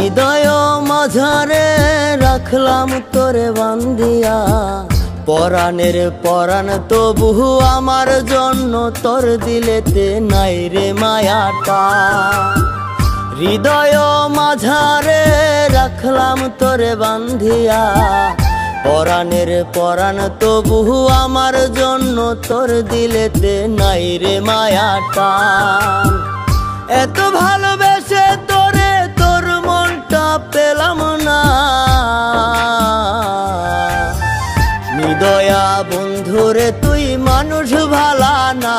হৃদয় মাঝারে রাখলাম তোরে বান্ধিয়া, পরাণের পরাণ তবু আমার জন্য তোর দিলেতে নাই রে মায়াটা। হৃদয় মাঝারে রাখলাম তোরে বান্ধিয়া, পরাণের পরাণ তবু আমার জন্য তোর দিলেতে নাই রে মায়াটা। এত ভালোবেসে তোরে তোর মনটা পেলাম না, নিদয়া বন্ধুরে তুই মানুষ ভালা না,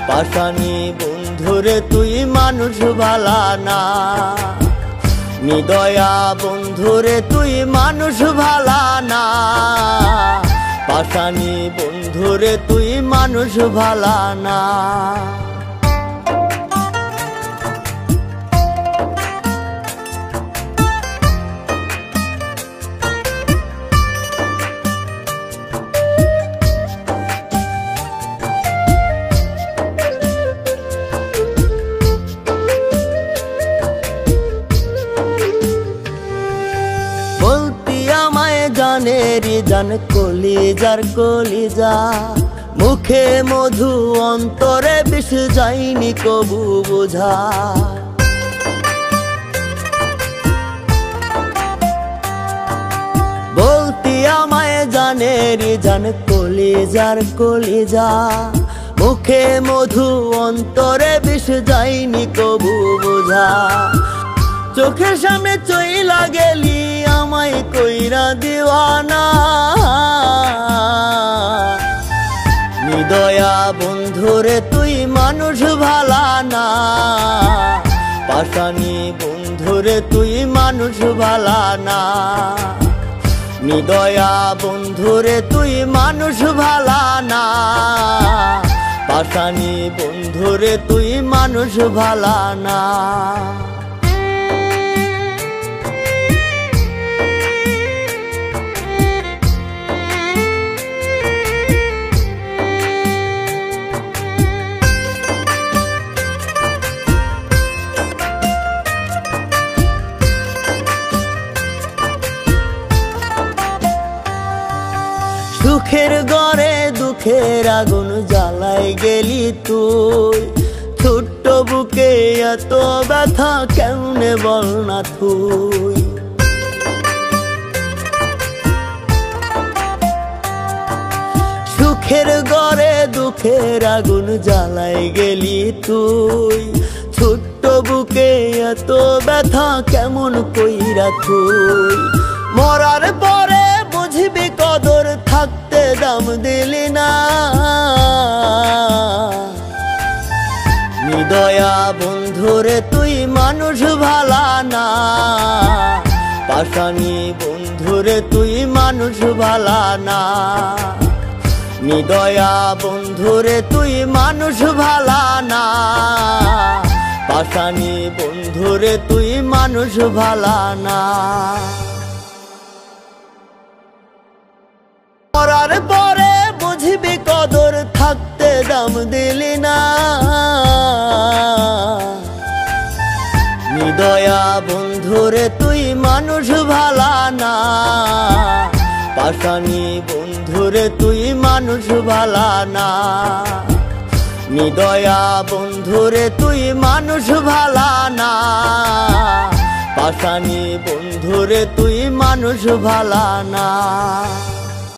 পাশানি বন্ধুরে তুই মানুষ ভালা না, নিদয়া বন্ধুরে তুই মানুষ ভালা না, পাশানি বন্ধুরে তুই মানুষ ভালা না। জানেরি জান কলিজার কলিজা, মুখে মধু অন্তরে বিষ যায়নি কবু বোঝা। বলতি আমায় জানেরি জান কলিজার কলিজা, মুখে মধু অন্তরে বিষ যায়নি কবু বোঝা। চোখের সামনে চইলা গেলি আমায় কইরা দিওয়ানা, নিদয়া বন্ধুরে তুই মানুষ ভালা না, পাশানি বন্ধুরে তুই মানুষ ভালা না, নিদয়া বন্ধুরে তুই মানুষ ভালা না, পাশানি বন্ধুরে তুই মানুষ ভালা না। সুখের ঘরে দুঃখের আগুন জ্বালাই গেলি তুই, ছোট্ট বুকে এত ব্যথা কেমনে বল না তুই। সুখের ঘরে দুঃখের আগুন জ্বালাই গেলি তুই, ছোট্ট বুকে এত ব্যথা কেমন কইরা তুই। মরার পরে বুঝবি কদর, থাকতে দাম দিলি না, নিদয়া বন্ধুরে তুই মানুষ ভালা না, পাশানি বন্ধুরে তুই মানুষ ভালা না, নিদয়া বন্ধুরে তুই মানুষ ভালা না, পাশানি বন্ধুরে তুই মানুষ ভালা না। মরার পরে বুঝবি কদর, থাকতে দাম দিলি না, নিদয়া বন্ধুরে তুই মানুষ ভালা না, পাশানি বন্ধুরে তুই মানুষ ভালা না, নিদয়া বন্ধুরে তুই মানুষ ভালা না, পাশানি বন্ধুরে তুই মানুষ ভালা না।